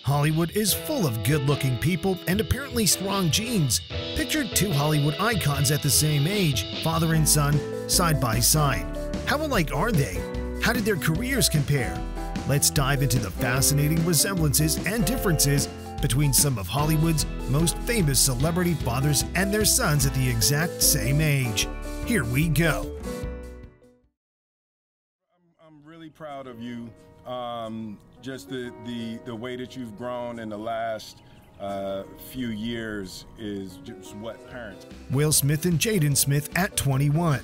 Hollywood is full of good-looking people and apparently strong genes. Picture two Hollywood icons at the same age, father and son, side by side. How alike are they? How did their careers compare? Let's dive into the fascinating resemblances and differences between some of Hollywood's most famous celebrity fathers and their sons at the exact same age. Here we go. I'm really proud of you. Just the way that you've grown in the last few years is just what parents. Will Smith and Jaden Smith at 21.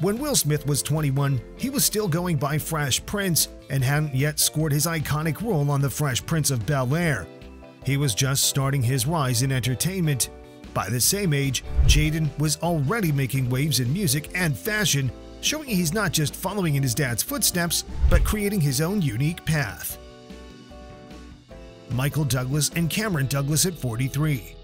When Will Smith was 21, he was still going by Fresh Prince and hadn't yet scored his iconic role on The Fresh Prince of Bel-Air. He was just starting his rise in entertainment. By the same age, Jaden was already making waves in music and fashion, showing he's not just following in his dad's footsteps, but creating his own unique path. Michael Douglas and Cameron Douglas at 43.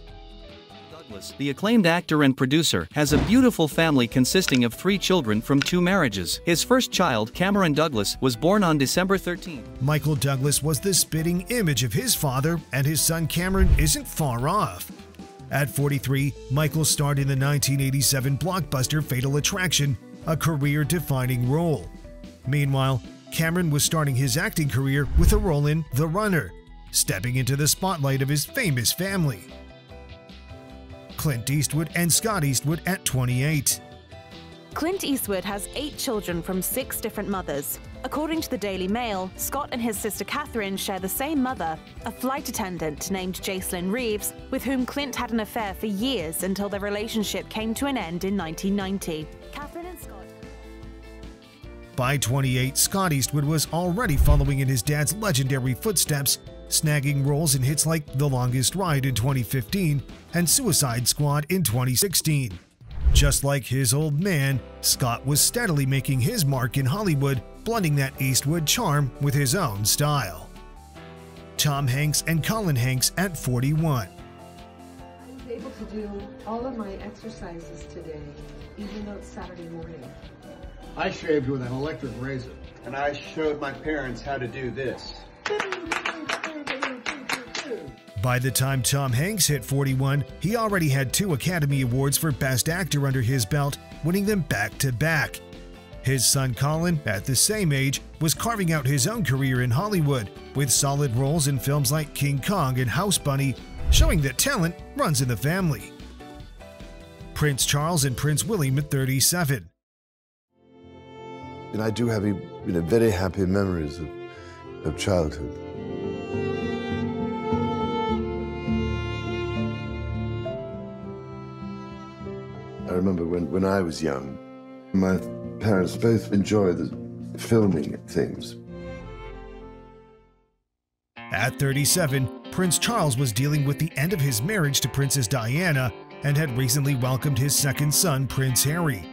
Douglas, the acclaimed actor and producer, has a beautiful family consisting of 3 children from 2 marriages. His first child, Cameron Douglas, was born on December 13. Michael Douglas was the spitting image of his father, and his son Cameron isn't far off. At 43, Michael starred in the 1987 blockbuster Fatal Attraction, a career-defining role. Meanwhile, Cameron was starting his acting career with a role in The Runner, stepping into the spotlight of his famous family. Clint Eastwood and Scott Eastwood at 28. Clint Eastwood has 8 children from 6 different mothers. According to the Daily Mail, Scott and his sister Catherine share the same mother, a flight attendant named Jacelyn Reeves, with whom Clint had an affair for years until their relationship came to an end in 1990. Catherine and Scott. By 28, Scott Eastwood was already following in his dad's legendary footsteps, snagging roles in hits like The Longest Ride in 2015 and Suicide Squad in 2016. Just like his old man, Scott was steadily making his mark in Hollywood, blending that Eastwood charm with his own style. Tom Hanks and Colin Hanks at 41. I was able to do all of my exercises today, even though it's Saturday morning. I shaved with an electric razor. And I showed my parents how to do this. By the time Tom Hanks hit 41, he already had 2 Academy Awards for Best Actor under his belt, winning them back-to-back. His son Colin, at the same age, was carving out his own career in Hollywood, with solid roles in films like King Kong and House Bunny, showing that talent runs in the family. Prince Charles and Prince William at 37. And I do have very happy memories of childhood. I remember when I was young, my parents both enjoyed the filming things. At 37, Prince Charles was dealing with the end of his marriage to Princess Diana and had recently welcomed his second son, Prince Harry.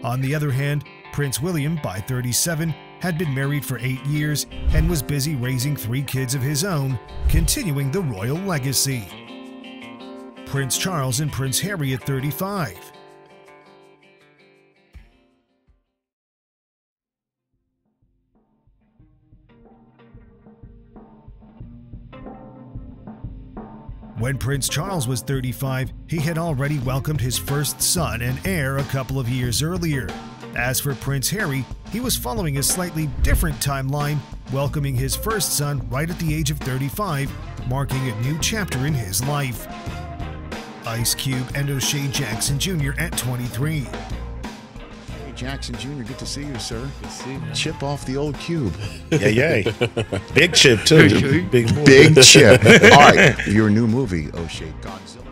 On the other hand, Prince William, by 37, had been married for 8 years and was busy raising 3 kids of his own, continuing the royal legacy. Prince Charles and Prince Harry at 35. When Prince Charles was 35, he had already welcomed his first son and heir a couple of years earlier. As for Prince Harry, he was following a slightly different timeline, welcoming his first son right at the age of 35, marking a new chapter in his life. Ice Cube and O'Shea Jackson Jr. at 23. Jackson Jr., good to see you, sir. Good to see you. Chip off the old cube. Yay. Big Chip, too. Big Chip. All right, your new movie, O'Shea Godzilla.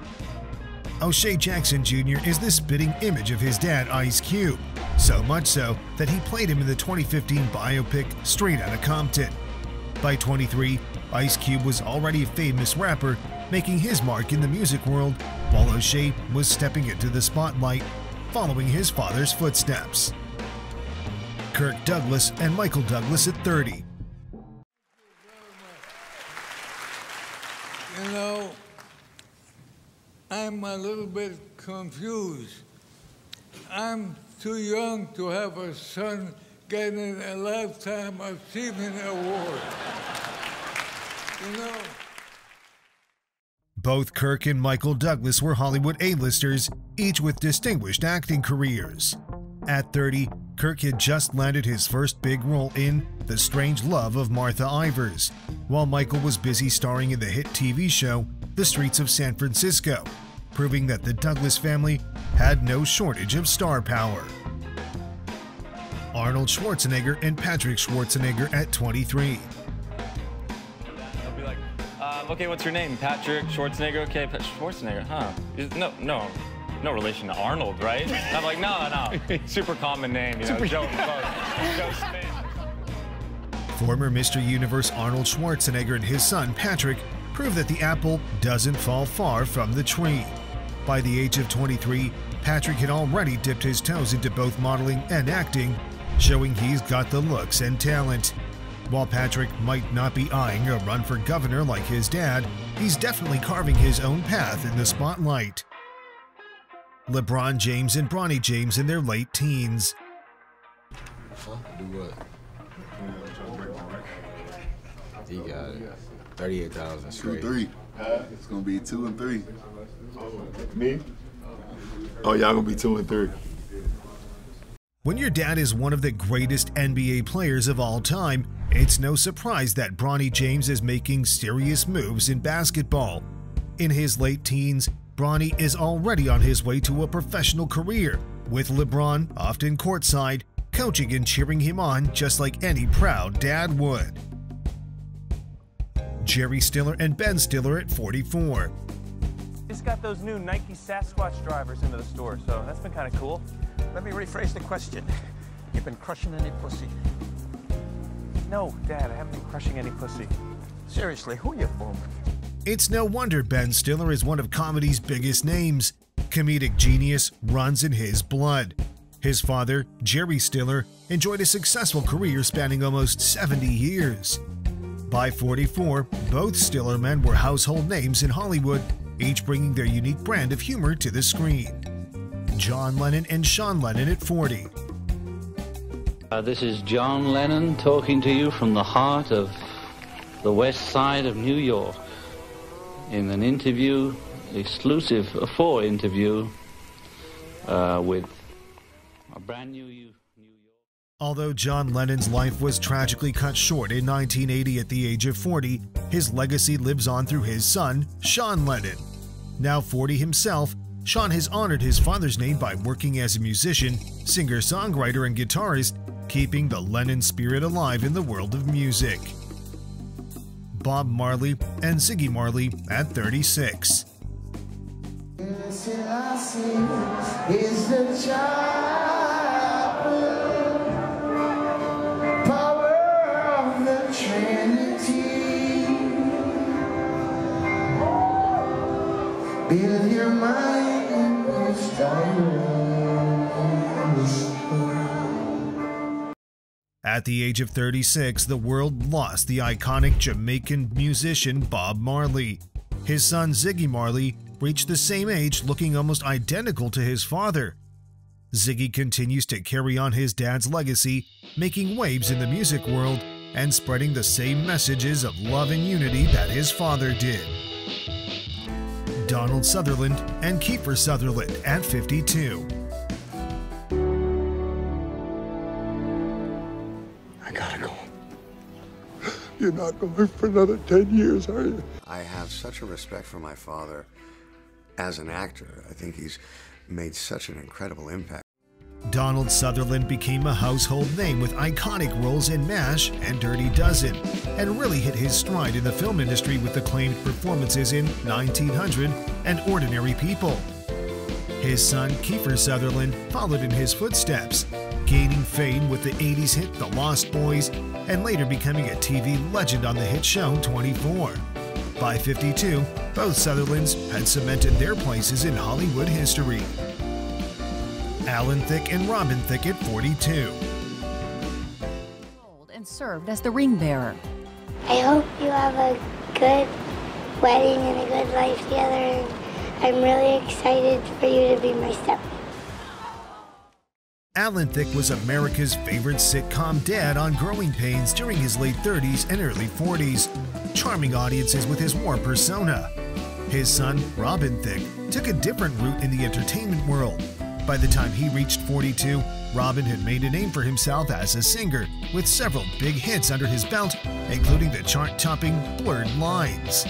O'Shea Jackson Jr. is the spitting image of his dad, Ice Cube. So much so that he played him in the 2015 biopic Straight Outta Compton. By 23, Ice Cube was already a famous rapper, making his mark in the music world, while O'Shea was stepping into the spotlight, following his father's footsteps. Kirk Douglas and Michael Douglas at 30. You know, I'm a little bit confused. I'm too young to have a son getting a Lifetime Achievement Award. You know, Both Kirk and Michael Douglas were Hollywood A-listers, each with distinguished acting careers. At 30, Kirk had just landed his first big role in The Strange Love of Martha Ivers, while Michael was busy starring in the hit TV show The Streets of San Francisco, proving that the Douglas family had no shortage of star power. Arnold Schwarzenegger and Patrick Schwarzenegger at 23. I'll be like, okay, what's your name? Patrick Schwarzenegger? Okay, Schwarzenegger, huh? No relation to Arnold, right? And I'm like, no. Super common name, you know, Joe Smith. Former Mr. Universe Arnold Schwarzenegger and his son Patrick prove that the apple doesn't fall far from the tree. By the age of 23, Patrick had already dipped his toes into both modeling and acting, showing he's got the looks and talent. While Patrick might not be eyeing a run for governor like his dad, he's definitely carving his own path in the spotlight. LeBron James and Bronny James in their late teens. Huh? Do what? He got it. 38,000 straight. 2-3. It's gonna be 2 and 3. Me? Oh, y'all gonna be 2 and 3. When your dad is one of the greatest NBA players of all time, it's no surprise that Bronny James is making serious moves in basketball. In his late teens, Bronny is already on his way to a professional career, with LeBron often courtside, coaching and cheering him on just like any proud dad would. Jerry Stiller and Ben Stiller at 44. Just got those new Nike Sasquatch drivers into the store, so that's been kind of cool. Let me rephrase the question. You've been crushing any pussy? No, Dad, I haven't been crushing any pussy. Seriously, who you fooling? It's no wonder Ben Stiller is one of comedy's biggest names. Comedic genius runs in his blood. His father, Jerry Stiller, enjoyed a successful career spanning almost 70 years. By 44, both Stiller men were household names in Hollywood, each bringing their unique brand of humor to the screen. John Lennon and Sean Lennon at 40. This is John Lennon talking to you from the heart of the west side of New York in an interview, exclusive for interview with a brand new New York. Although John Lennon's life was tragically cut short in 1980 at the age of 40, his legacy lives on through his son, Sean Lennon. Now 40 himself, Sean has honored his father's name by working as a musician, singer-songwriter, and guitarist, keeping the Lennon spirit alive in the world of music. Bob Marley and Ziggy Marley at 36. Build your mind and your At the age of 36, the world lost the iconic Jamaican musician Bob Marley. His son Ziggy Marley reached the same age, looking almost identical to his father. Ziggy continues to carry on his dad's legacy, making waves in the music world and spreading the same messages of love and unity that his father did. Donald Sutherland and Kiefer Sutherland at 52. I gotta go. You're not going for another 10 years, are you? I have such a respect for my father as an actor. I think he's made such an incredible impact. Donald Sutherland became a household name with iconic roles in MASH and Dirty Dozen, and really hit his stride in the film industry with acclaimed performances in 1900 and Ordinary People. His son Kiefer Sutherland followed in his footsteps, gaining fame with the 80s hit The Lost Boys and later becoming a TV legend on the hit show 24. By 52, both Sutherlands had cemented their places in Hollywood history. Alan Thicke and Robin Thicke at 42. And served as the ring bearer. I hope you have a good wedding and a good life together, and I'm really excited for you to be my stepmom. Alan Thicke was America's favorite sitcom dad on Growing Pains during his late 30s and early 40s, charming audiences with his warm persona. His son, Robin Thicke, took a different route in the entertainment world. By the time he reached 42, Robin had made a name for himself as a singer, with several big hits under his belt, including the chart-topping Blurred Lines.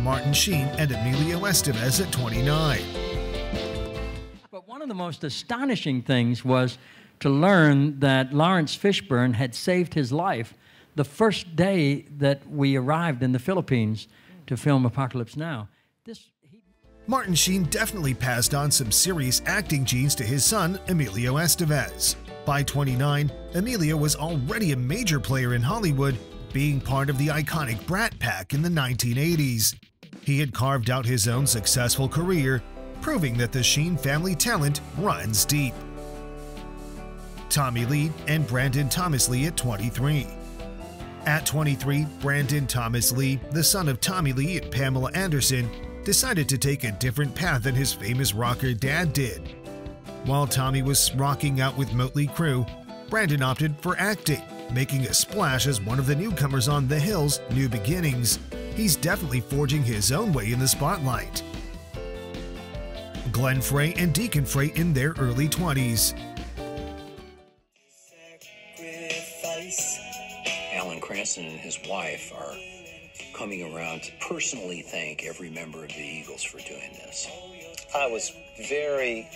Martin Sheen and Emilio Estevez at 29. But one of the most astonishing things was to learn that Lawrence Fishburne had saved his life the first day that we arrived in the Philippines to film Apocalypse Now. Martin Sheen definitely passed on some serious acting genes to his son, Emilio Estevez. By 29, Emilio was already a major player in Hollywood, being part of the iconic Brat Pack in the 1980s. He had carved out his own successful career, proving that the Sheen family talent runs deep. Tommy Lee and Brandon Thomas Lee at 23. At 23, Brandon Thomas Lee, the son of Tommy Lee and Pamela Anderson, decided to take a different path than his famous rocker dad did. While Tommy was rocking out with Motley Crue, Brandon opted for acting, making a splash as one of the newcomers on The Hills' New Beginnings. He's definitely forging his own way in the spotlight. Glenn Frey and Deacon Frey in their early 20s. Alan Cranston and his wife are coming around to personally thank every member of the Eagles for doing this. I was very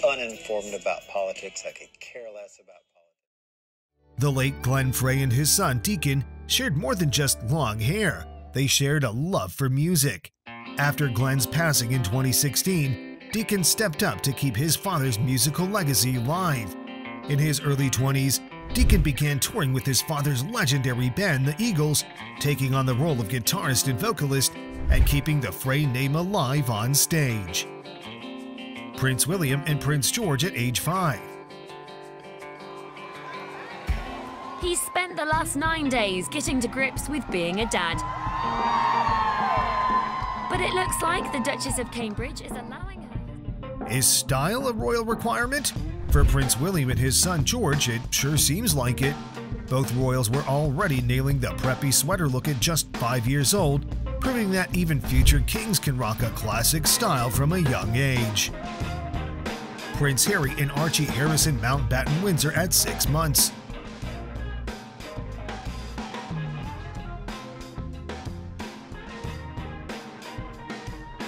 uninformed about politics. I could care less about politics. The late Glenn Frey and his son Deacon shared more than just long hair. They shared a love for music. After Glenn's passing in 2016, Deacon stepped up to keep his father's musical legacy alive. In his early 20s, Deacon began touring with his father's legendary band, the Eagles, taking on the role of guitarist and vocalist and keeping the Frey name alive on stage. Prince William and Prince George at age 5. He's spent the last 9 days getting to grips with being a dad. But it looks like the Duchess of Cambridge is allowing her... Is style a royal requirement? For Prince William and his son George, it sure seems like it. Both royals were already nailing the preppy sweater look at just 5 years old, proving that even future kings can rock a classic style from a young age. Prince Harry and Archie Harrison Mountbatten Windsor at 6 months.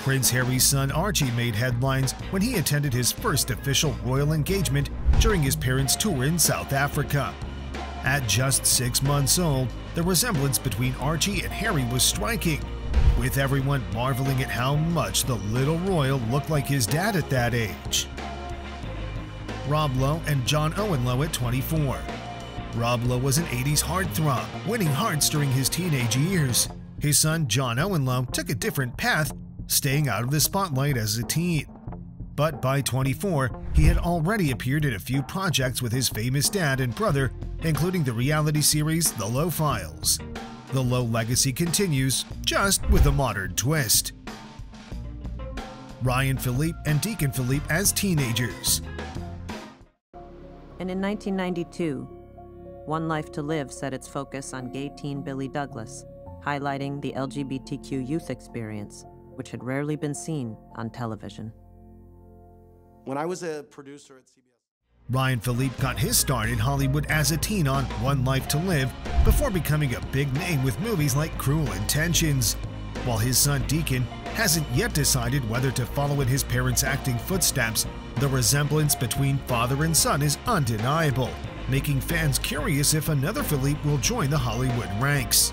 Prince Harry's son Archie made headlines when he attended his first official royal engagement during his parents' tour in South Africa. At just 6 months old, the resemblance between Archie and Harry was striking, with everyone marveling at how much the little royal looked like his dad at that age. Rob Lowe and John Owen Lowe at 24. Rob Lowe was an 80s heartthrob, winning hearts during his teenage years. His son John Owen Lowe took a different path, staying out of the spotlight as a teen. But by 24, he had already appeared in a few projects with his famous dad and brother, including the reality series The Lowe Files. The Lowe legacy continues, just with a modern twist. Ryan Philippe and Deacon Philippe as teenagers. And in 1992, One Life to Live set its focus on gay teen Billy Douglas, highlighting the LGBTQ youth experience, which had rarely been seen on television. When I was a producer at CBS... Ryan Philippe got his start in Hollywood as a teen on One Life to Live before becoming a big name with movies like Cruel Intentions, while his son Deacon hasn't yet decided whether to follow in his parents' acting footsteps. The resemblance between father and son is undeniable, making fans curious if another Philippe will join the Hollywood ranks.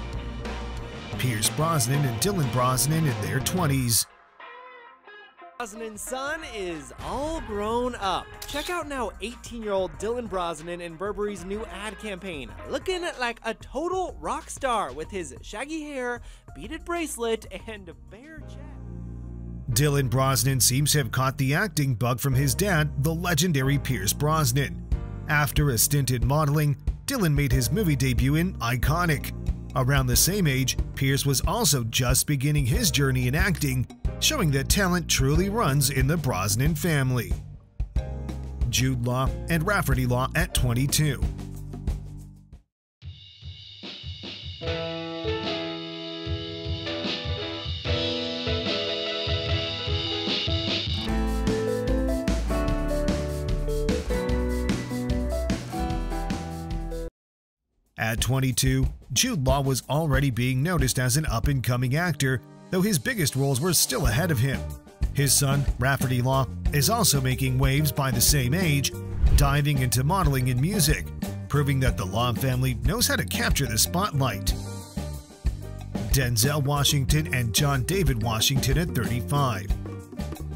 Pierce Brosnan and Dylan Brosnan in their 20s. Brosnan's son is all grown up. Check out now 18-year-old Dylan Brosnan in Burberry's new ad campaign, looking like a total rock star with his shaggy hair, beaded bracelet, and bare chest. Dylan Brosnan seems to have caught the acting bug from his dad, the legendary Pierce Brosnan. After a stint in modeling, Dylan made his movie debut in Iconic. Around the same age, Pierce was also just beginning his journey in acting, showing that talent truly runs in the Brosnan family. Jude Law and Rafferty Law at 22. At 22, Jude Law was already being noticed as an up-and-coming actor, though his biggest roles were still ahead of him. His son, Rafferty Law, is also making waves by the same age, diving into modeling and music, proving that the Law family knows how to capture the spotlight. Denzel Washington and John David Washington at 35.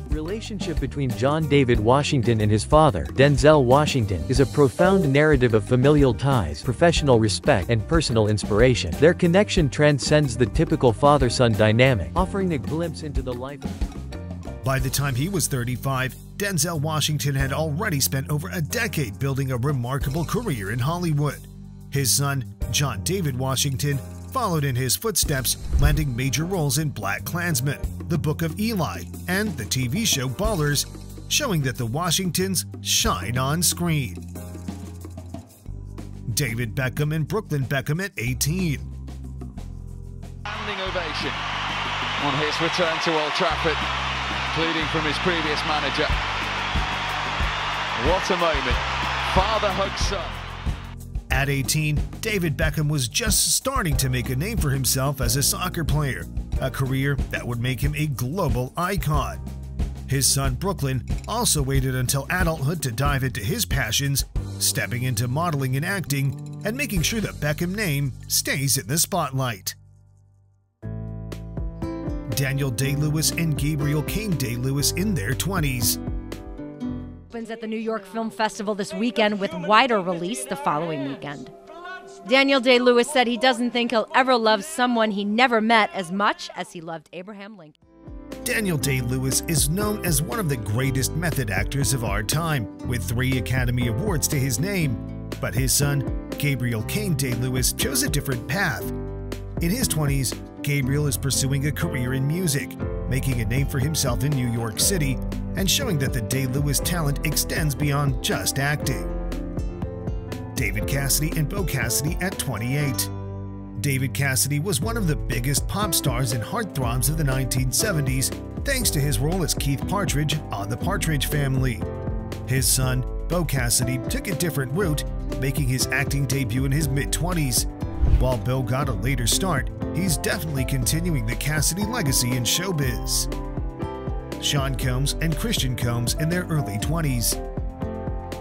Relationship between John David Washington and his father, Denzel Washington, is a profound narrative of familial ties, professional respect, and personal inspiration. Their connection transcends the typical father-son dynamic, offering a glimpse into the life. By the time he was 35, Denzel Washington had already spent over a decade building a remarkable career in Hollywood. His son, John David Washington, followed in his footsteps, landing major roles in BlacKkKlansman, The Book of Eli, and the TV show Ballers, showing that the Washingtons shine on screen. David Beckham and Brooklyn Beckham at 18. Standing ovation on his return to Old Trafford, including from his previous manager. What a moment. Father hugs son. At 18, David Beckham was just starting to make a name for himself as a soccer player, a career that would make him a global icon. His son Brooklyn also waited until adulthood to dive into his passions, stepping into modeling and acting, and making sure the Beckham name stays in the spotlight. Daniel Day-Lewis and Gabriel Kane Day-Lewis in their 20s. Opens at the New York Film Festival this weekend with wider release the following weekend. Daniel Day-Lewis said he doesn't think he'll ever love someone he never met as much as he loved Abraham Lincoln. Daniel Day-Lewis is known as one of the greatest method actors of our time, with 3 Academy Awards to his name. But his son, Gabriel Kane Day-Lewis, chose a different path. In his 20s, Gabriel is pursuing a career in music, making a name for himself in New York City, and showing that the Day-Lewis talent extends beyond just acting. David Cassidy and Bo Cassidy at 28. David Cassidy was one of the biggest pop stars and heartthrobs of the 1970s, thanks to his role as Keith Partridge on The Partridge Family. His son, Bo Cassidy, took a different route, making his acting debut in his mid-20s. While Bo got a later start, he's definitely continuing the Cassidy legacy in showbiz. Sean Combs and Christian Combs in their early 20s.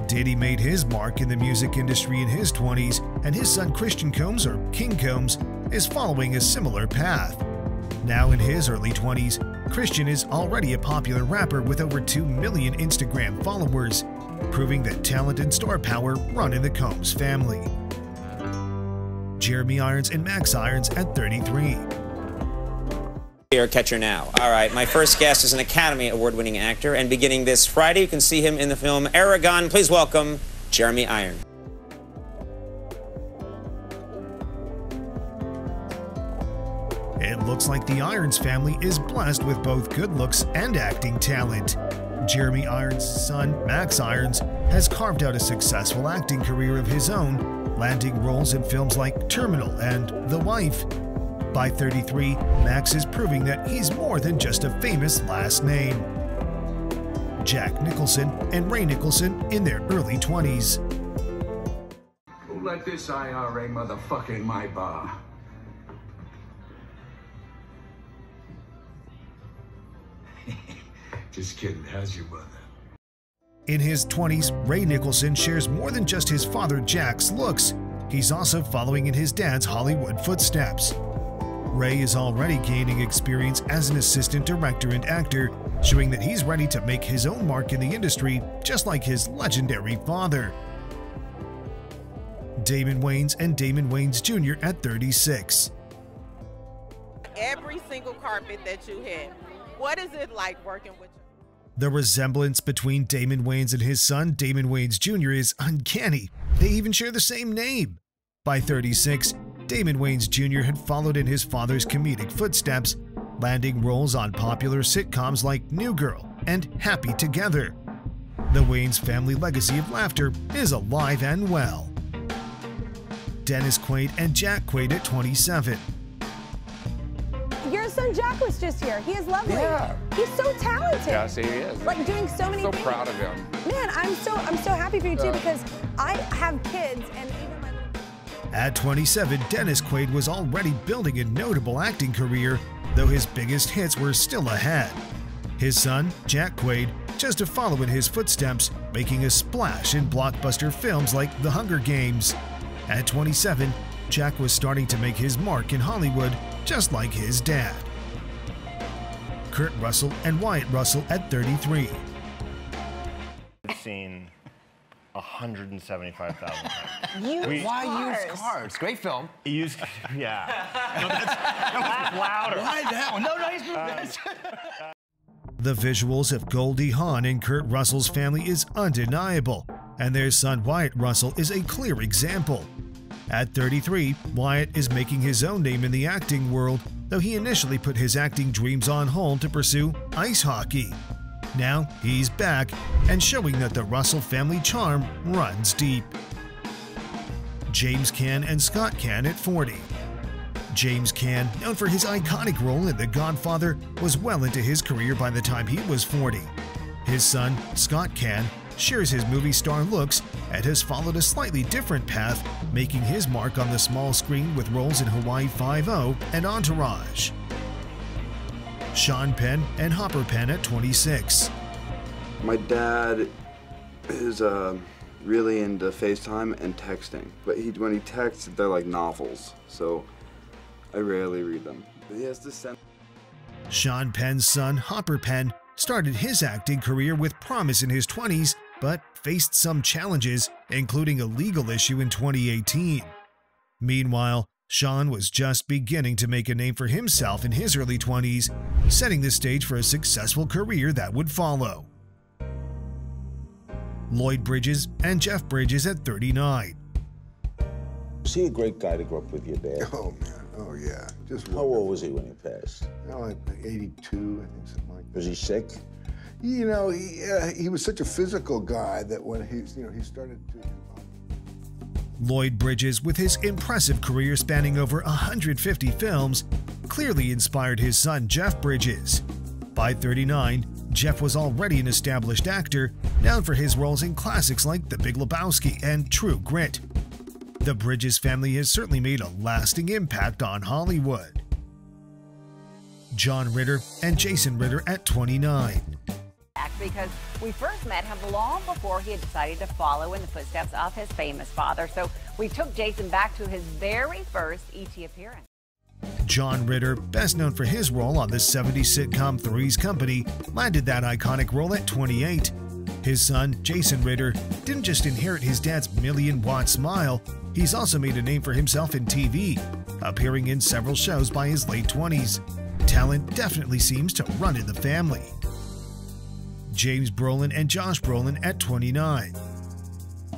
Diddy made his mark in the music industry in his 20s, and his son Christian Combs, or King Combs, is following a similar path. Now in his early 20s, Christian is already a popular rapper with over 2 million Instagram followers, proving that talent and star power run in the Combs family. Jeremy Irons and Max Irons at 33. Here, Catcher Now. All right, my first guest is an Academy Award-winning actor, and beginning this Friday, you can see him in the film Aragon. Please welcome Jeremy Irons. It looks like the Irons family is blessed with both good looks and acting talent. Jeremy Irons' son, Max Irons, has carved out a successful acting career of his own, landing roles in films like Terminal and The Wife. By 33, Max is proving that he's more than just a famous last name. Jack Nicholson and Ray Nicholson in their early 20s. Who let this IRA motherfucker in my bar? Just kidding, how's your mother? In his 20s, Ray Nicholson shares more than just his father Jack's looks. He's also following in his dad's Hollywood footsteps. Ray is already gaining experience as an assistant director and actor, showing that he's ready to make his own mark in the industry, just like his legendary father. Damon Wayans and Damon Wayans Jr. at 36. Every single carpet that you hit, what is it like working with you? The resemblance between Damon Wayans and his son, Damon Wayans Jr. is uncanny. They even share the same name. By 36, Damon Wayans Jr. had followed in his father's comedic footsteps, landing roles on popular sitcoms like New Girl and Happy Together. The Wayans family legacy of laughter is alive and well. Dennis Quaid and Jack Quaid at 27. Your son Jack was just here. He is lovely. Yeah. He's so talented. Yes, he is. Like doing so many things. So proud of him. Man, I'm so happy for you too, because I have kids, and even my little At 27, Dennis Quaid was already building a notable acting career, though his biggest hits were still ahead. His son, Jack Quaid, chose to follow in his footsteps, making a splash in blockbuster films like The Hunger Games. At 27, Jack was starting to make his mark in Hollywood, just like his dad. Kurt Russell and Wyatt Russell at 33. I've seen 175,000 times. Why use cars? Great film. Yeah. No, that was louder. Why that one? No, he's The visuals of Goldie Hawn and Kurt Russell's family is undeniable, and their son Wyatt Russell is a clear example. At 33, Wyatt is making his own name in the acting world, though he initially put his acting dreams on hold to pursue ice hockey. Now he's back and showing that the Russell family charm runs deep. James Caan and Scott Caan at 40. James Caan, known for his iconic role in The Godfather, was well into his career by the time he was 40. His son, Scott Caan, shares his movie star looks and has followed a slightly different path, making his mark on the small screen with roles in Hawaii Five-0 and Entourage. Sean Penn and Hopper Penn at 26. My dad is really into FaceTime and texting, but when he texts, they're like novels, so I rarely read them. But he has to send. Sean Penn's son, Hopper Penn, started his acting career with promise in his 20s, but faced some challenges, including a legal issue in 2018. Meanwhile, Sean was just beginning to make a name for himself in his early 20s, setting the stage for a successful career that would follow. Lloyd Bridges and Jeff Bridges at 39. Was he a great guy to grow up with your dad? Oh, man. Oh, yeah. How old was he when he passed? Like 82, I think, something like that. Was he sick? You know, he was such a physical guy that when he started to... Lloyd Bridges, with his impressive career spanning over 150 films, clearly inspired his son Jeff Bridges. By 39, Jeff was already an established actor, known for his roles in classics like The Big Lebowski and True Grit. The Bridges family has certainly made a lasting impact on Hollywood. John Ritter and Jason Ritter at 29. Because we first met him long before he had decided to follow in the footsteps of his famous father. So we took Jason back to his very first E.T. appearance. John Ritter, best known for his role on the 70s sitcom Three's Company, landed that iconic role at 28. His son, Jason Ritter, didn't just inherit his dad's million-watt smile, he's also made a name for himself in TV, appearing in several shows by his late 20s. Talent definitely seems to run in the family. James Brolin and Josh Brolin at 29.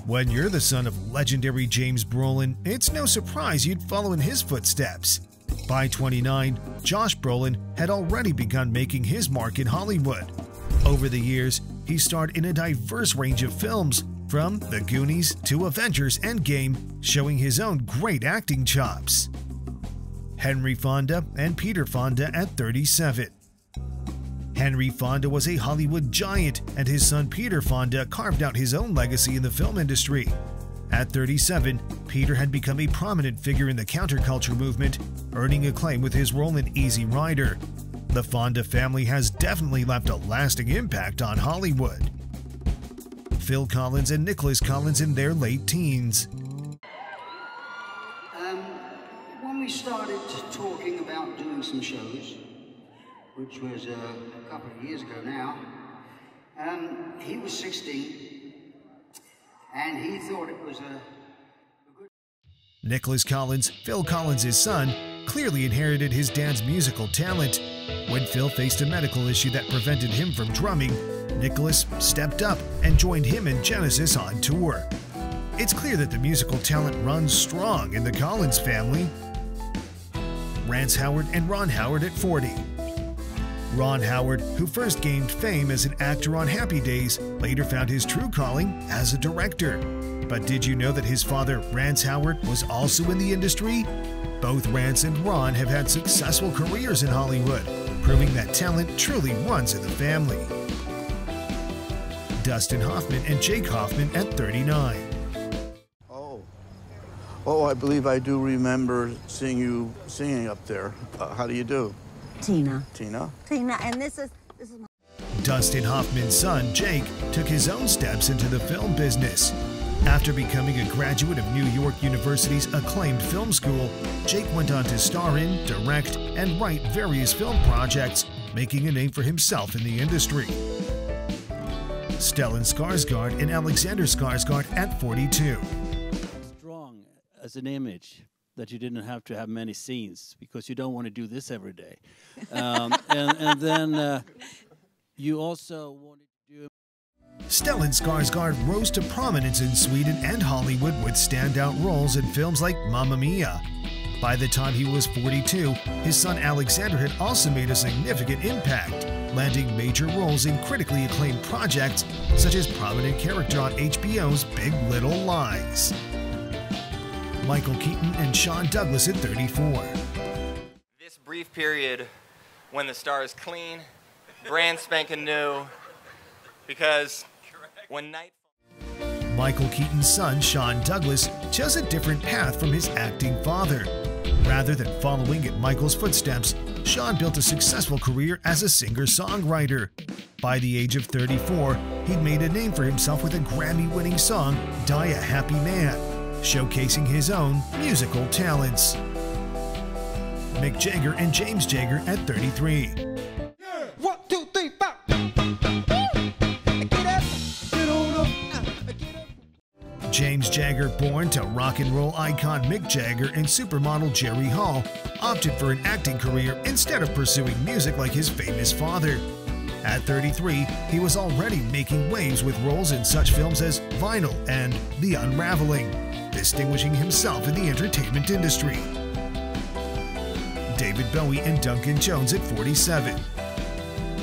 When you're the son of legendary James Brolin, it's no surprise you'd follow in his footsteps. By 29, Josh Brolin had already begun making his mark in Hollywood. Over the years, he starred in a diverse range of films, from The Goonies to Avengers Endgame, showing his own great acting chops. Henry Fonda and Peter Fonda at 37. Henry Fonda was a Hollywood giant, and his son Peter Fonda carved out his own legacy in the film industry. At 37, Peter had become a prominent figure in the counterculture movement, earning acclaim with his role in Easy Rider. The Fonda family has definitely left a lasting impact on Hollywood. Phil Collins and Nicholas Collins in their late teens. When we started talking about doing some shows, which was a couple of years ago now, he was 16, and he thought it was a good... Nicholas Collins, Phil Collins' son, clearly inherited his dad's musical talent. When Phil faced a medical issue that prevented him from drumming, Nicholas stepped up and joined him and Genesis on tour. It's clear that the musical talent runs strong in the Collins family. Rance Howard and Ron Howard at 40. Ron Howard, who first gained fame as an actor on Happy Days, later found his true calling as a director. But did you know that his father, Rance Howard, was also in the industry? Both Rance and Ron have had successful careers in Hollywood, proving that talent truly runs in the family. Dustin Hoffman and Jake Hoffman at 39. Oh, I believe I do remember seeing you singing up there. How do you do? Tina. Tina? Tina, and this is my... Dustin Hoffman's son, Jake, took his own steps into the film business. After becoming a graduate of New York University's acclaimed film school, Jake went on to star in, direct, and write various film projects, making a name for himself in the industry. Stellan Skarsgård and Alexander Skarsgård at 42. Strong as an image that you didn't have to have many scenes because you don't want to do this every day. And then you also wanted to do... Stellan Skarsgård rose to prominence in Sweden and Hollywood with standout roles in films like Mamma Mia. By the time he was 42, his son Alexander had also made a significant impact, landing major roles in critically acclaimed projects such as prominent character on HBO's Big Little Lies. Michael Keaton and Sean Douglas at 34. This brief period when the star is clean, brand spanking new, because when night... Michael Keaton's son, Sean Douglas, chose a different path from his acting father. Rather than following in Michael's footsteps, Sean built a successful career as a singer-songwriter. By the age of 34, he'd made a name for himself with a Grammy-winning song, Die a Happy Man, showcasing his own musical talents. Mick Jagger and James Jagger at 33. 1, 2, 3, 4. James Jagger, born to rock and roll icon Mick Jagger and supermodel Jerry Hall, opted for an acting career instead of pursuing music like his famous father. At 33, he was already making waves with roles in such films as Vinyl and The Unraveling, distinguishing himself in the entertainment industry. David Bowie and Duncan Jones at 47.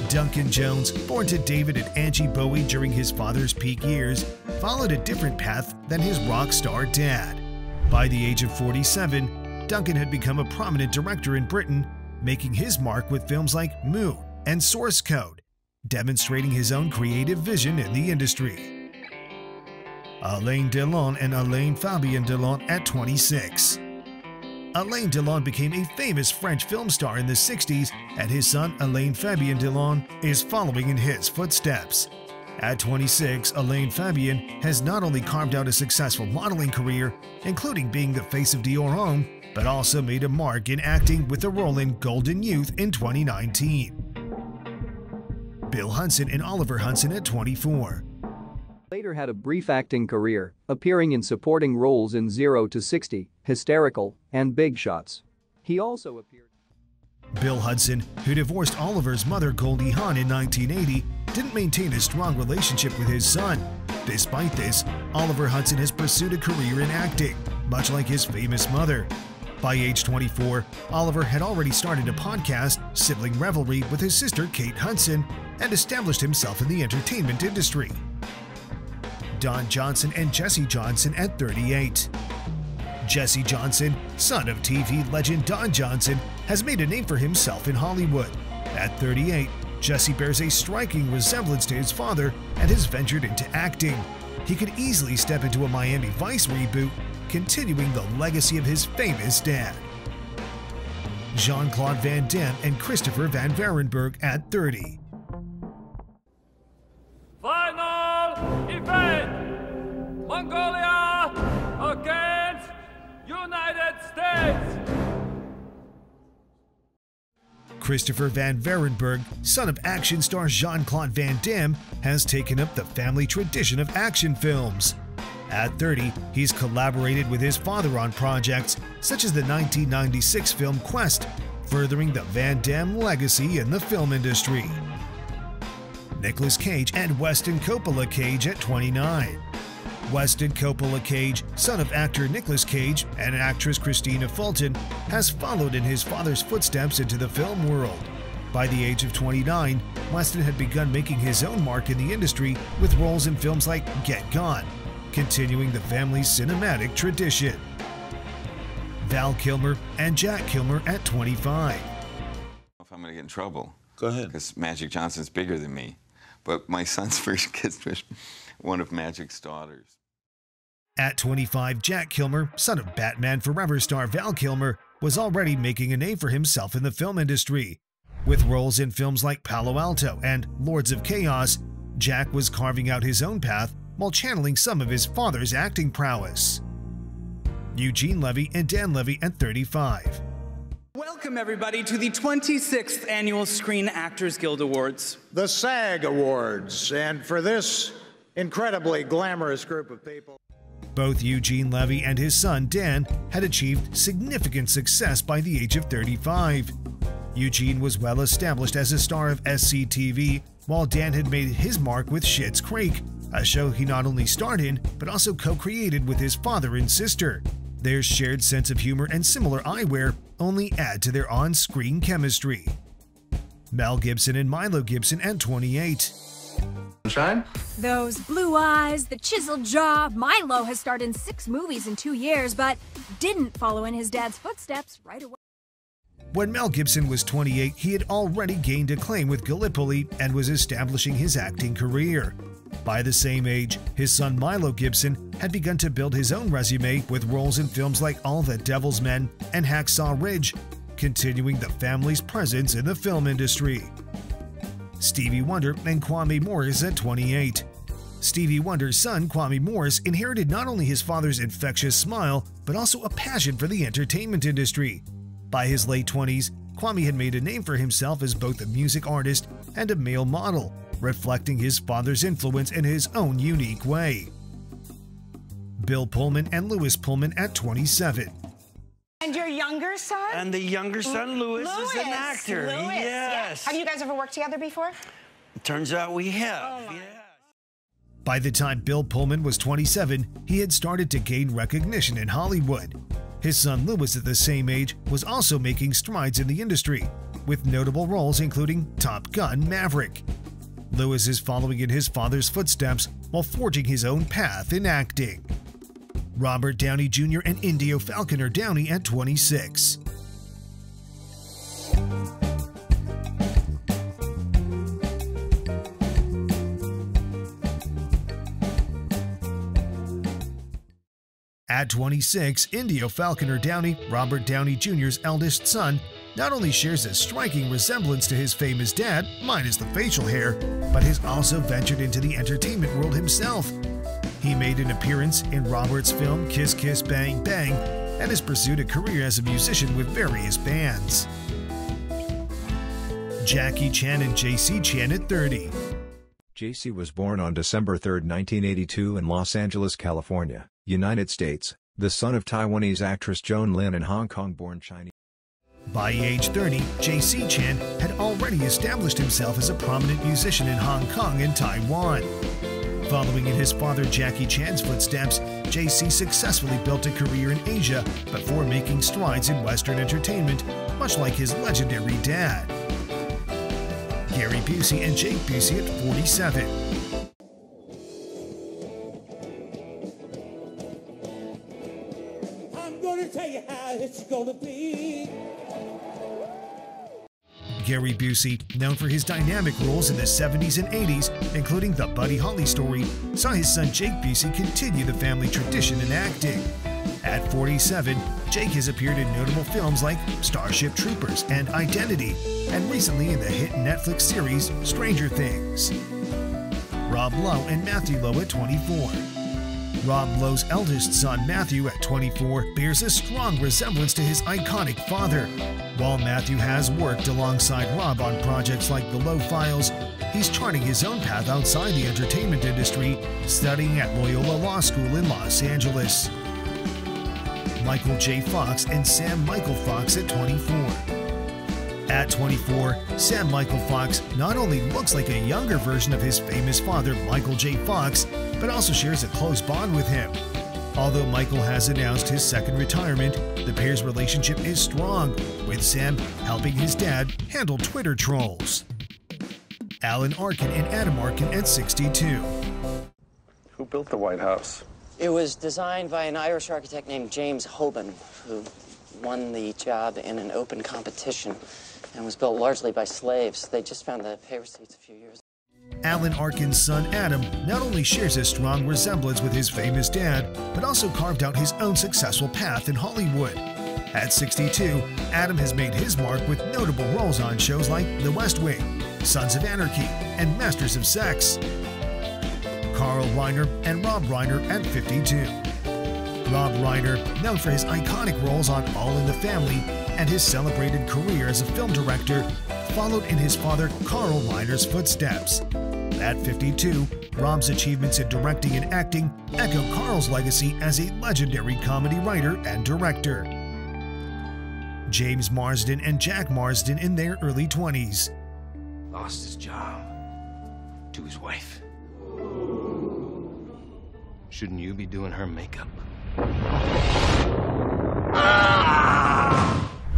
Duncan Jones, born to David and Angie Bowie during his father's peak years, followed a different path than his rock star dad. By the age of 47, Duncan had become a prominent director in Britain, making his mark with films like Moon and Source Code, demonstrating his own creative vision in the industry. Alain Delon and Alain Fabien Delon at 26. Alain Delon became a famous French film star in the 60s, and his son Alain Fabien Delon is following in his footsteps. At 26, Alain Fabien has not only carved out a successful modeling career, including being the face of Dior Homme, but also made a mark in acting with a role in Golden Youth in 2019. Bill Hudson and Oliver Hudson at 24. Later had a brief acting career, appearing in supporting roles in 0 to 60, Hysterical, and Big Shots. He also appeared. Bill Hudson, who divorced Oliver's mother Goldie Hawn in 1980, didn't maintain a strong relationship with his son. Despite this, Oliver Hudson has pursued a career in acting, much like his famous mother. By age 24, Oliver had already started a podcast, Sibling Revelry, with his sister Kate Hudson, and established himself in the entertainment industry. Don Johnson and Jesse Johnson at 38. Jesse Johnson, son of TV legend Don Johnson, has made a name for himself in Hollywood. At 38, Jesse bears a striking resemblance to his father and has ventured into acting. He could easily step into a Miami Vice reboot, continuing the legacy of his famous dad. Jean-Claude Van Damme and Christopher Van Varenberg at 30. Final event! Mongolia against United States! Christopher Van Varenberg, son of action star Jean-Claude Van Damme, has taken up the family tradition of action films. At 30, he's collaborated with his father on projects such as the 1996 film Quest, furthering the Van Damme legacy in the film industry. Nicolas Cage and Weston Coppola Cage at 29. Weston Coppola Cage, son of actor Nicolas Cage and actress Christina Fulton, has followed in his father's footsteps into the film world. By the age of 29, Weston had begun making his own mark in the industry with roles in films like Get Gone, continuing the family's cinematic tradition. Val Kilmer and Jack Kilmer at 25. If I'm going to get in trouble. Go ahead. Because Magic Johnson's bigger than me. But my son's first kiss was one of Magic's daughters. At 25, Jack Kilmer, son of Batman Forever star Val Kilmer, was already making a name for himself in the film industry. With roles in films like Palo Alto and Lords of Chaos, Jack was carving out his own path while channeling some of his father's acting prowess. Eugene Levy and Dan Levy at 35. Welcome, everybody, to the 26th Annual Screen Actors Guild Awards. The SAG Awards, and for this incredibly glamorous group of people. Both Eugene Levy and his son Dan had achieved significant success by the age of 35. Eugene was well established as a star of SCTV, while Dan had made his mark with Schitt's Creek, a show he not only starred in, but also co-created with his father and sister. Their shared sense of humor and similar eyewear only add to their on-screen chemistry. Mel Gibson and Milo Gibson at 28. Sunshine? Those blue eyes, the chiseled jaw. Milo has starred in 6 movies in 2 years, but didn't follow in his dad's footsteps right away. When Mel Gibson was 28, he had already gained acclaim with Gallipoli and was establishing his acting career. By the same age, his son Milo Gibson had begun to build his own resume with roles in films like All the Devil's Men and Hacksaw Ridge, continuing the family's presence in the film industry. Stevie Wonder and Kwame Morris at 28. Stevie Wonder's son, Kwame Morris, inherited not only his father's infectious smile, but also a passion for the entertainment industry. By his late 20s, Kwame had made a name for himself as both a music artist and a male model, reflecting his father's influence in his own unique way. Bill Pullman and Louis Pullman at 27. And your younger son? And the younger son, Louis, is an actor. Louis, yes. Have you guys ever worked together before? Turns out we have. Oh yeah. By the time Bill Pullman was 27, he had started to gain recognition in Hollywood. His son Louis, at the same age, was also making strides in the industry, with notable roles including Top Gun: Maverick. Louis is following in his father's footsteps while forging his own path in acting. Robert Downey Jr. and Indio Falconer Downey at 26. At 26, Indio Falconer Downey, Robert Downey Jr.'s eldest son, not only shares a striking resemblance to his famous dad, minus the facial hair, but has also ventured into the entertainment world himself. He made an appearance in Robert's film Kiss Kiss Bang Bang and has pursued a career as a musician with various bands. Jackie Chan and JC Chan at 30. JC was born on December 3, 1982 in Los Angeles, California, United States, the son of Taiwanese actress Joan Lin and Hong Kong-born Chinese. By age 30, JC Chan had already established himself as a prominent musician in Hong Kong and Taiwan. Following in his father Jackie Chan's footsteps, JC successfully built a career in Asia before making strides in Western entertainment, much like his legendary dad. Gary Busey and Jake Busey at 47. I'm gonna tell you how it's gonna be. Gary Busey, known for his dynamic roles in the 70s and 80s, including The Buddy Holly Story, saw his son Jake Busey continue the family tradition in acting. At 47, Jake has appeared in notable films like Starship Troopers and Identity, and recently in the hit Netflix series Stranger Things. Rob Lowe and Matthew Lowe at 24. Rob Lowe's eldest son, Matthew, at 24, bears a strong resemblance to his iconic father. While Matthew has worked alongside Rob on projects like The Lowe Files, he's charting his own path outside the entertainment industry, studying at Loyola Law School in Los Angeles. Michael J. Fox and Sam Michael Fox at 24. At 24, Sam Michael Fox not only looks like a younger version of his famous father, Michael J. Fox, but also shares a close bond with him. Although Michael has announced his second retirement, the pair's relationship is strong, with Sam helping his dad handle Twitter trolls. Alan Arkin and Adam Arkin at 62. Who built the White House? It was designed by an Irish architect named James Hoban, who won the job in an open competition and was built largely by slaves. They just found the pay receipts a few years ago. Alan Arkin's son Adam not only shares a strong resemblance with his famous dad, but also carved out his own successful path in Hollywood. At 62, Adam has made his mark with notable roles on shows like The West Wing, Sons of Anarchy, and Masters of Sex. Carl Reiner and Rob Reiner at 52. Rob Reiner, known for his iconic roles on All in the Family and his celebrated career as a film director, followed in his father Carl Reiner's footsteps. At 52, Rob's achievements in directing and acting echo Carl's legacy as a legendary comedy writer and director. James Marsden and Jack Marsden in their early 20s. Lost his job to his wife. Shouldn't you be doing her makeup?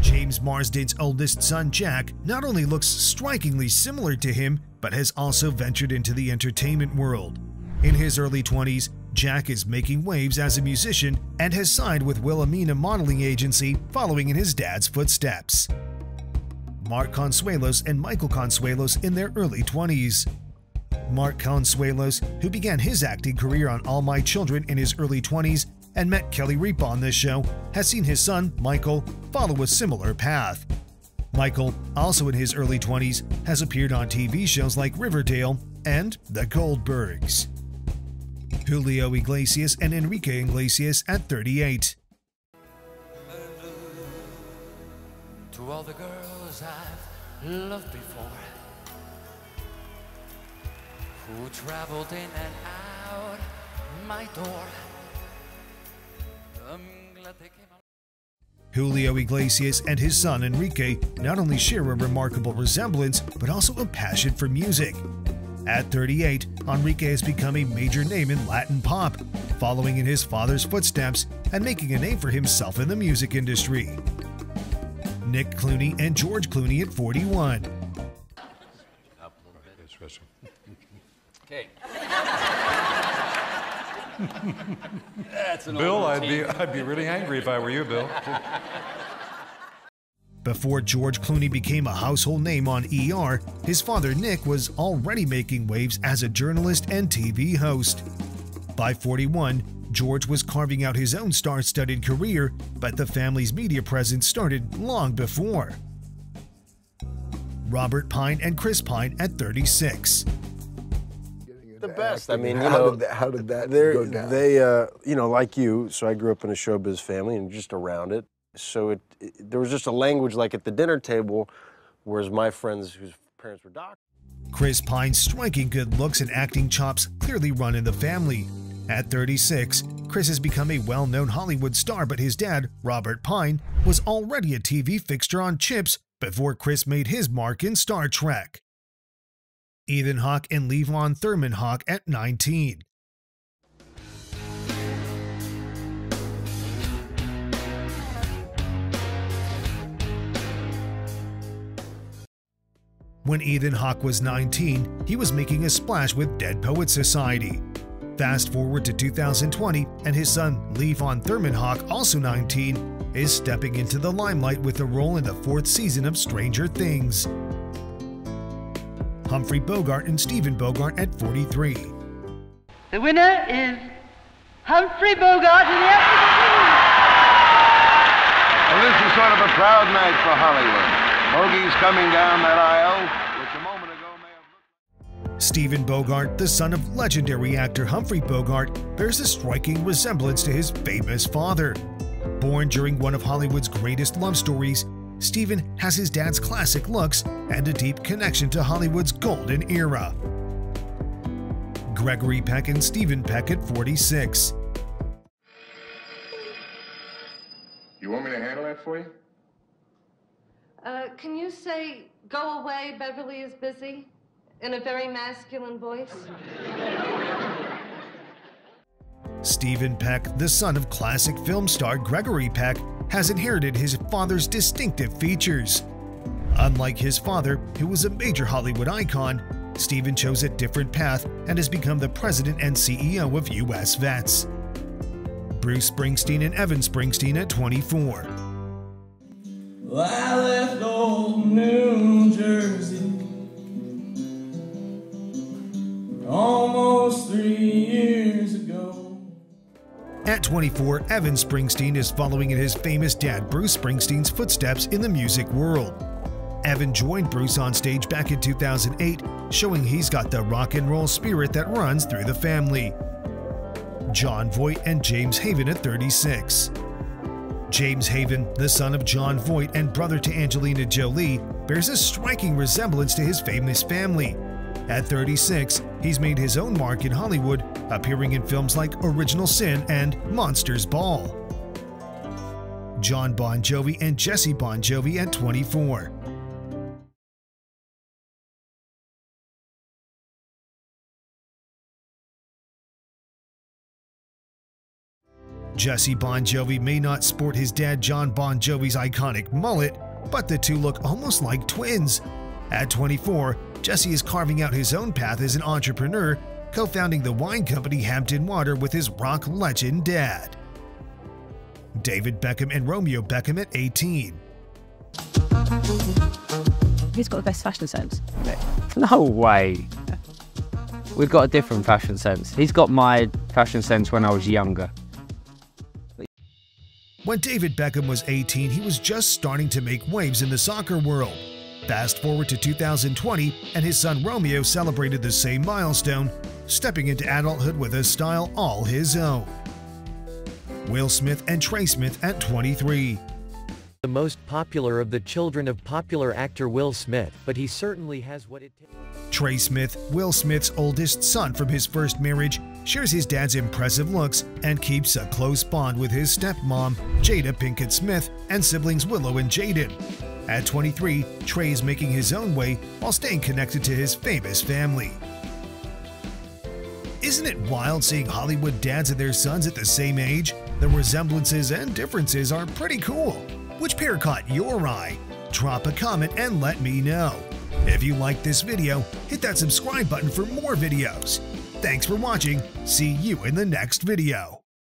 James Marsden's oldest son, Jack, not only looks strikingly similar to him, but has also ventured into the entertainment world. In his early 20s, Jack is making waves as a musician and has signed with Wilhelmina Modeling Agency, following in his dad's footsteps. Mark Consuelos and Michael Consuelos in their early 20s. Mark Consuelos, who began his acting career on All My Children in his early 20s and met Kelly Ripa on this show, has seen his son, Michael, follow a similar path. Michael, also in his early 20s, has appeared on TV shows like Riverdale and The Goldbergs. Julio Iglesias and Enrique Iglesias at 38. To all the girls I've loved before, who traveled in and out my door, I'm glad they came out. Julio Iglesias and his son Enrique not only share a remarkable resemblance, but also a passion for music. At 38, Enrique has become a major name in Latin pop, following in his father's footsteps and making a name for himself in the music industry. Nick Clooney and George Clooney at 41. Okay. Bill, I'd be really angry if I were you, Bill. Before George Clooney became a household name on ER, his father Nick was already making waves as a journalist and TV host. By 41, George was carving out his own star-studded career, but the family's media presence started long before. Robert Pine and Chris Pine at 36. The best. I mean, how did that go down? They, you know, like you, so I grew up in a showbiz family and just around it. So there was just a language like at the dinner table, whereas my friends whose parents were doctors. Chris Pine's striking good looks and acting chops clearly run in the family. At 36, Chris has become a well-known Hollywood star, but his dad, Robert Pine, was already a TV fixture on Chips before Chris made his mark in Star Trek. Ethan Hawke and Levon Thurman Hawke at 19. When Ethan Hawke was 19, he was making a splash with Dead Poets Society. Fast forward to 2020, and his son Levon Thurman Hawke, also 19, is stepping into the limelight with a role in the 4th season of Stranger Things. Humphrey Bogart and Stephen Bogart at 43. The winner is Humphrey Bogart in the afternoon. Well, this is sort of a proud night for Hollywood. Bogey's coming down that aisle, which a moment ago may have looked... Stephen Bogart, the son of legendary actor Humphrey Bogart, bears a striking resemblance to his famous father. Born during one of Hollywood's greatest love stories, Stephen has his dad's classic looks and a deep connection to Hollywood's golden era. Gregory Peck and Stephen Peck at 46. You want me to handle that for you? Can you say, "Go away, Beverly is busy," in a very masculine voice? Stephen Peck, the son of classic film star Gregory Peck, has inherited his father's distinctive features. Unlike his father, who was a major Hollywood icon, Stephen chose a different path and has become the president and CEO of U.S. Vets. Bruce Springsteen and Evan Springsteen at 24. Well, I left old New Jersey 24, Evan Springsteen is following in his famous dad Bruce Springsteen's footsteps in the music world. Evan joined Bruce on stage back in 2008, showing he's got the rock and roll spirit that runs through the family. Jon Voight and James Haven at 36. James Haven, the son of Jon Voight and brother to Angelina Jolie, bears a striking resemblance to his famous family. At 36, he's made his own mark in Hollywood, appearing in films like Original Sin and Monsters Ball. Jon Bon Jovi and Jesse Bon Jovi at 24. Jesse Bon Jovi may not sport his dad Jon Bon Jovi's iconic mullet, but the two look almost like twins. At 24, Jesse is carving out his own path as an entrepreneur, co-founding the wine company Hampton Water with his rock legend dad. David Beckham and Romeo Beckham at 18. Who's got the best fashion sense? No way. We've got a different fashion sense. He's got my fashion sense when I was younger. When David Beckham was 18, he was just starting to make waves in the soccer world. Fast forward to 2020, and his son Romeo celebrated the same milestone, stepping into adulthood with a style all his own. Will Smith and Trey Smith at 23. The most popular of the children of popular actor Will Smith, but he certainly has what it takes. Trey Smith, Will Smith's oldest son from his first marriage, shares his dad's impressive looks and keeps a close bond with his stepmom, Jada Pinkett Smith, and siblings Willow and Jaden. At 23, Trey is making his own way while staying connected to his famous family. Isn't it wild seeing Hollywood dads and their sons at the same age? The resemblances and differences are pretty cool. Which pair caught your eye? Drop a comment and let me know. If you liked this video, hit that subscribe button for more videos. Thanks for watching. See you in the next video.